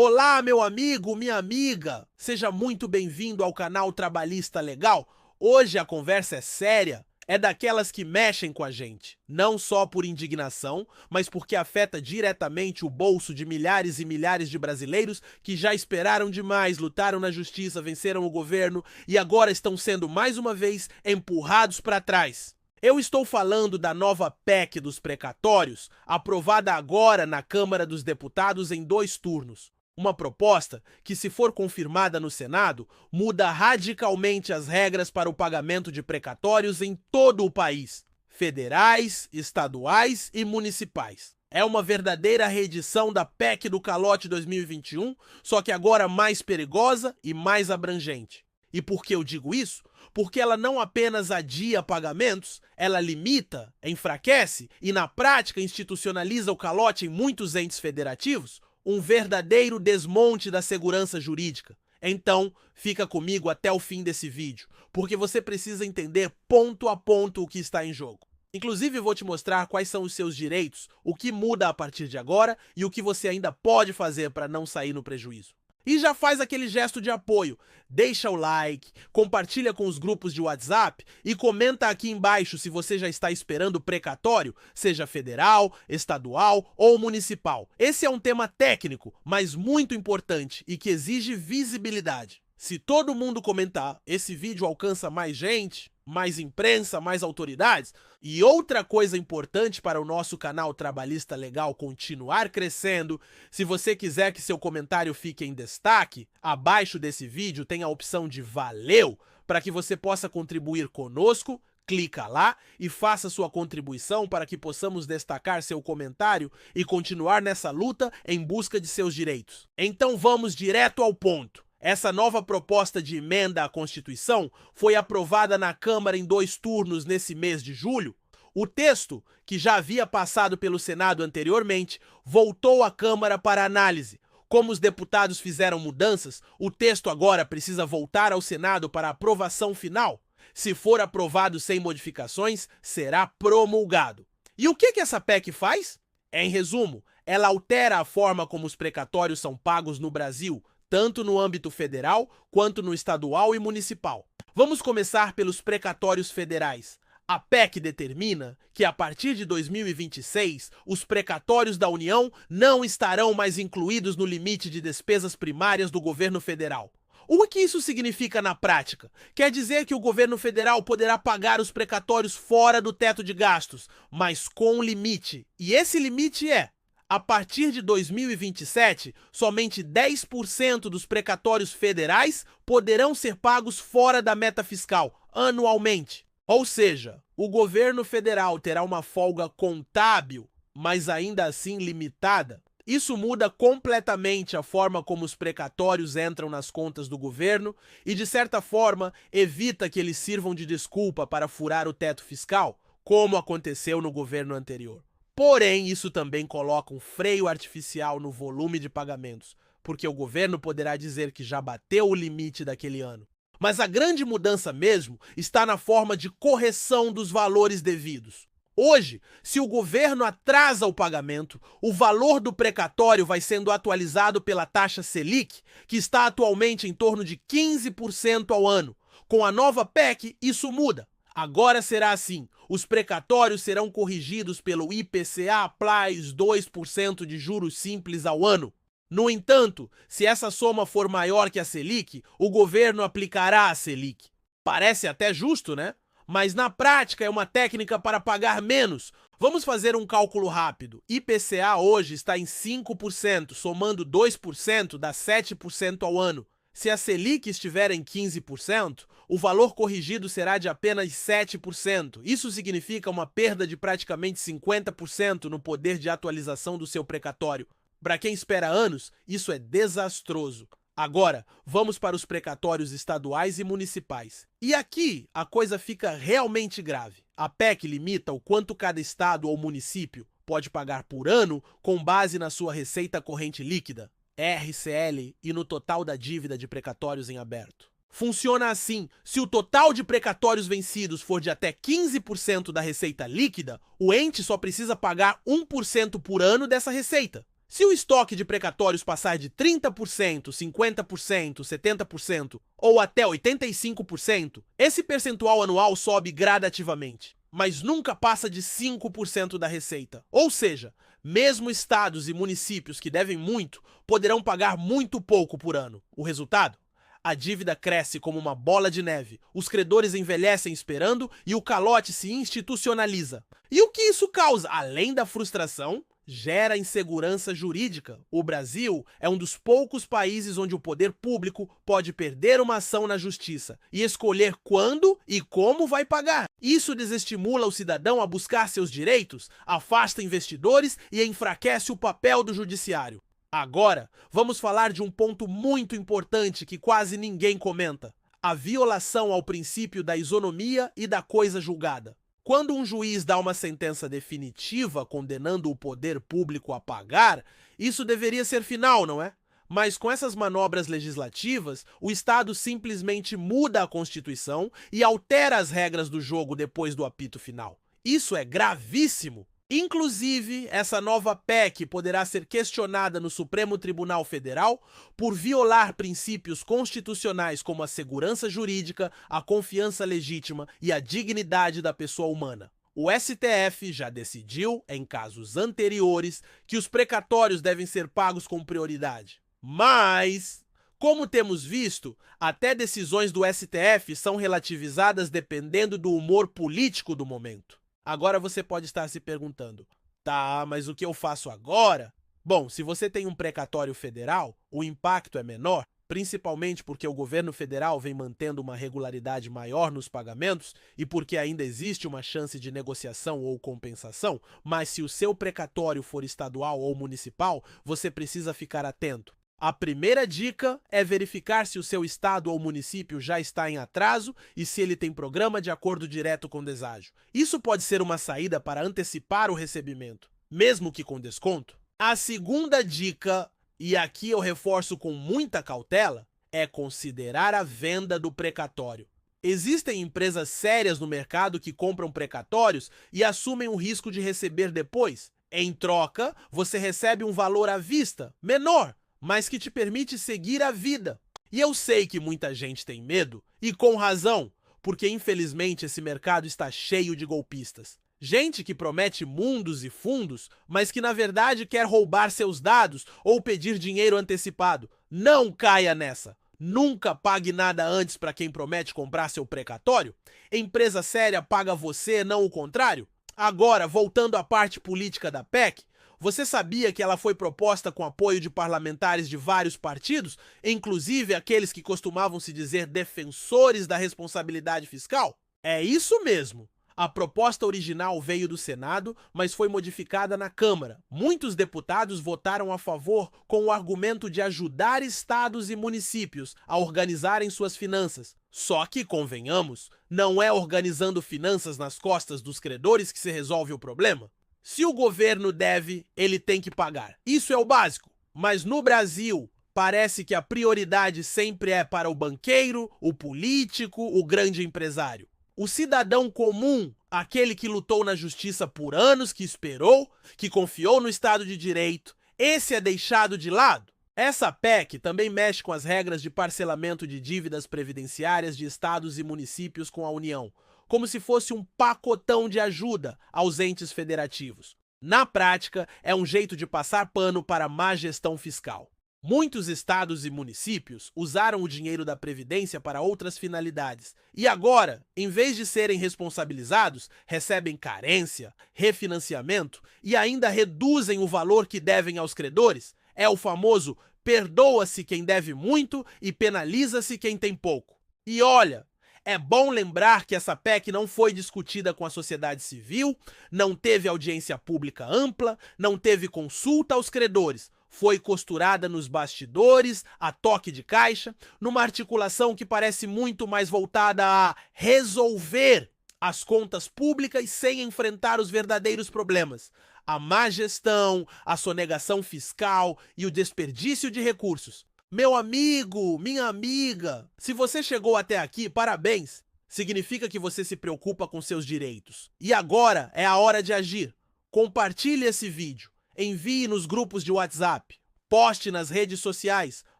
Olá, meu amigo, minha amiga! Seja muito bem-vindo ao canal Trabalhista Legal. Hoje a conversa é séria, é daquelas que mexem com a gente, não só por indignação, mas porque afeta diretamente o bolso de milhares e milhares de brasileiros que já esperaram demais, lutaram na justiça, venceram o governo e agora estão sendo mais uma vez empurrados para trás. Eu estou falando da nova PEC dos precatórios, aprovada agora na Câmara dos Deputados em 2 turnos. Uma proposta que, se for confirmada no Senado, muda radicalmente as regras para o pagamento de precatórios em todo o país, federais, estaduais e municipais. É uma verdadeira reedição da PEC do calote 2021, só que agora mais perigosa e mais abrangente. E por que eu digo isso? Porque ela não apenas adia pagamentos, ela limita, enfraquece e, na prática, institucionaliza o calote em muitos entes federativos, um verdadeiro desmonte da segurança jurídica. Então, fica comigo até o fim desse vídeo, porque você precisa entender ponto a ponto o que está em jogo. Inclusive, vou te mostrar quais são os seus direitos, o que muda a partir de agora e o que você ainda pode fazer para não sair no prejuízo. E já faz aquele gesto de apoio, deixa o like, compartilha com os grupos de WhatsApp e comenta aqui embaixo se você já está esperando precatório, seja federal, estadual ou municipal. Esse é um tema técnico, mas muito importante e que exige visibilidade. Se todo mundo comentar, esse vídeo alcança mais gente, mais imprensa, mais autoridades. E outra coisa importante para o nosso canal Trabalhista Legal continuar crescendo, se você quiser que seu comentário fique em destaque, abaixo desse vídeo tem a opção de Valeu, para que você possa contribuir conosco. Clica lá e faça sua contribuição para que possamos destacar seu comentário e continuar nessa luta em busca de seus direitos. Então vamos direto ao ponto. Essa nova proposta de emenda à Constituição foi aprovada na Câmara em 2 turnos nesse mês de julho. O texto, que já havia passado pelo Senado anteriormente, voltou à Câmara para análise. Como os deputados fizeram mudanças, o texto agora precisa voltar ao Senado para aprovação final. Se for aprovado sem modificações, será promulgado. E o que essa PEC faz? Em resumo, ela altera a forma como os precatórios são pagos no Brasil, tanto no âmbito federal quanto no estadual e municipal. Vamos começar pelos precatórios federais. A PEC determina que, a partir de 2026, os precatórios da União não estarão mais incluídos no limite de despesas primárias do governo federal. O que isso significa na prática? Quer dizer que o governo federal poderá pagar os precatórios fora do teto de gastos, mas com limite. E esse limite é: a partir de 2027, somente 10% dos precatórios federais poderão ser pagos fora da meta fiscal, anualmente. Ou seja, o governo federal terá uma folga contábil, mas ainda assim limitada. Isso muda completamente a forma como os precatórios entram nas contas do governo e, de certa forma, evita que eles sirvam de desculpa para furar o teto fiscal, como aconteceu no governo anterior. Porém, isso também coloca um freio artificial no volume de pagamentos, porque o governo poderá dizer que já bateu o limite daquele ano. Mas a grande mudança mesmo está na forma de correção dos valores devidos. Hoje, se o governo atrasa o pagamento, o valor do precatório vai sendo atualizado pela taxa Selic, que está atualmente em torno de 15% ao ano. Com a nova PEC, isso muda. Agora será assim, os precatórios serão corrigidos pelo IPCA + 2% de juros simples ao ano. No entanto, se essa soma for maior que a Selic, o governo aplicará a Selic. Parece até justo, né? Mas na prática é uma técnica para pagar menos. Vamos fazer um cálculo rápido. IPCA hoje está em 5%, somando 2% dá 7% ao ano. Se a Selic estiver em 15%, o valor corrigido será de apenas 7%. Isso significa uma perda de praticamente 50% no poder de atualização do seu precatório. Para quem espera anos, isso é desastroso. Agora, vamos para os precatórios estaduais e municipais. E aqui a coisa fica realmente grave. A PEC limita o quanto cada estado ou município pode pagar por ano com base na sua receita corrente líquida, RCL, e no total da dívida de precatórios em aberto. Funciona assim: se o total de precatórios vencidos for de até 15% da receita líquida, o ente só precisa pagar 1% por ano dessa receita. Se o estoque de precatórios passar de 30%, 50%, 70% ou até 85%, esse percentual anual sobe gradativamente, mas nunca passa de 5% da receita. Ou seja, mesmo estados e municípios que devem muito poderão pagar muito pouco por ano. O resultado? A dívida cresce como uma bola de neve, os credores envelhecem esperando e o calote se institucionaliza. E o que isso causa? Além da frustração, gera insegurança jurídica. O Brasil é um dos poucos países onde o poder público pode perder uma ação na justiça e escolher quando e como vai pagar. Isso desestimula o cidadão a buscar seus direitos, afasta investidores e enfraquece o papel do judiciário. Agora, vamos falar de um ponto muito importante que quase ninguém comenta: a violação ao princípio da isonomia e da coisa julgada. Quando um juiz dá uma sentença definitiva condenando o poder público a pagar, isso deveria ser final, não é? Mas com essas manobras legislativas, o Estado simplesmente muda a Constituição e altera as regras do jogo depois do apito final. Isso é gravíssimo. Inclusive, essa nova PEC poderá ser questionada no Supremo Tribunal Federal por violar princípios constitucionais como a segurança jurídica, a confiança legítima e a dignidade da pessoa humana. O STF já decidiu, em casos anteriores, que os precatórios devem ser pagos com prioridade. Mas, como temos visto, até decisões do STF são relativizadas dependendo do humor político do momento. Agora você pode estar se perguntando, tá, mas o que eu faço agora? Bom, se você tem um precatório federal, o impacto é menor, principalmente porque o governo federal vem mantendo uma regularidade maior nos pagamentos e porque ainda existe uma chance de negociação ou compensação, mas se o seu precatório for estadual ou municipal, você precisa ficar atento. A primeira dica é verificar se o seu estado ou município já está em atraso e se ele tem programa de acordo direto com deságio. Isso pode ser uma saída para antecipar o recebimento, mesmo que com desconto. A segunda dica, e aqui eu reforço com muita cautela, é considerar a venda do precatório. Existem empresas sérias no mercado que compram precatórios e assumem o risco de receber depois. Em troca, você recebe um valor à vista, menor, mas que te permite seguir a vida. E eu sei que muita gente tem medo, e com razão, porque infelizmente esse mercado está cheio de golpistas. Gente que promete mundos e fundos, mas que na verdade quer roubar seus dados ou pedir dinheiro antecipado. Não caia nessa! Nunca pague nada antes para quem promete comprar seu precatório. Empresa séria paga você, não o contrário. Agora, voltando à parte política da PEC, você sabia que ela foi proposta com apoio de parlamentares de vários partidos, inclusive aqueles que costumavam se dizer defensores da responsabilidade fiscal? É isso mesmo! A proposta original veio do Senado, mas foi modificada na Câmara. Muitos deputados votaram a favor com o argumento de ajudar estados e municípios a organizarem suas finanças. Só que, convenhamos, não é organizando finanças nas costas dos credores que se resolve o problema. Se o governo deve, ele tem que pagar. Isso é o básico. Mas no Brasil, parece que a prioridade sempre é para o banqueiro, o político, o grande empresário. O cidadão comum, aquele que lutou na justiça por anos, que esperou, que confiou no Estado de Direito, esse é deixado de lado. Essa PEC também mexe com as regras de parcelamento de dívidas previdenciárias de estados e municípios com a União, como se fosse um pacotão de ajuda aos entes federativos. Na prática, é um jeito de passar pano para a má gestão fiscal. Muitos estados e municípios usaram o dinheiro da Previdência para outras finalidades e agora, em vez de serem responsabilizados, recebem carência, refinanciamento e ainda reduzem o valor que devem aos credores. É o famoso perdoa-se quem deve muito e penaliza-se quem tem pouco. E olha, é bom lembrar que essa PEC não foi discutida com a sociedade civil, não teve audiência pública ampla, não teve consulta aos credores. Foi costurada nos bastidores, a toque de caixa, numa articulação que parece muito mais voltada a resolver as contas públicas sem enfrentar os verdadeiros problemas: a má gestão, a sonegação fiscal e o desperdício de recursos. Meu amigo, minha amiga, se você chegou até aqui, parabéns! Significa que você se preocupa com seus direitos. E agora é a hora de agir. Compartilhe esse vídeo. envie nos grupos de WhatsApp, poste nas redes sociais,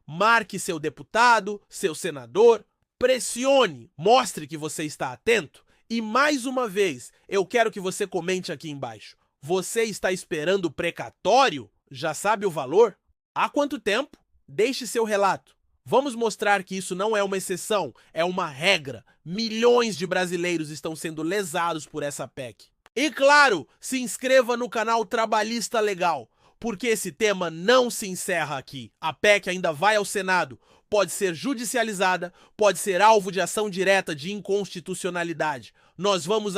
marque seu deputado, seu senador, pressione, mostre que você está atento e, mais uma vez, eu quero que você comente aqui embaixo. Você está esperando precatório? Já sabe o valor? Há quanto tempo? Deixe seu relato. Vamos mostrar que isso não é uma exceção, é uma regra. Milhões de brasileiros estão sendo lesados por essa PEC. E claro, se inscreva no canal Trabalhista Legal, porque esse tema não se encerra aqui. A PEC ainda vai ao Senado, pode ser judicializada, pode ser alvo de ação direta de inconstitucionalidade. Nós vamos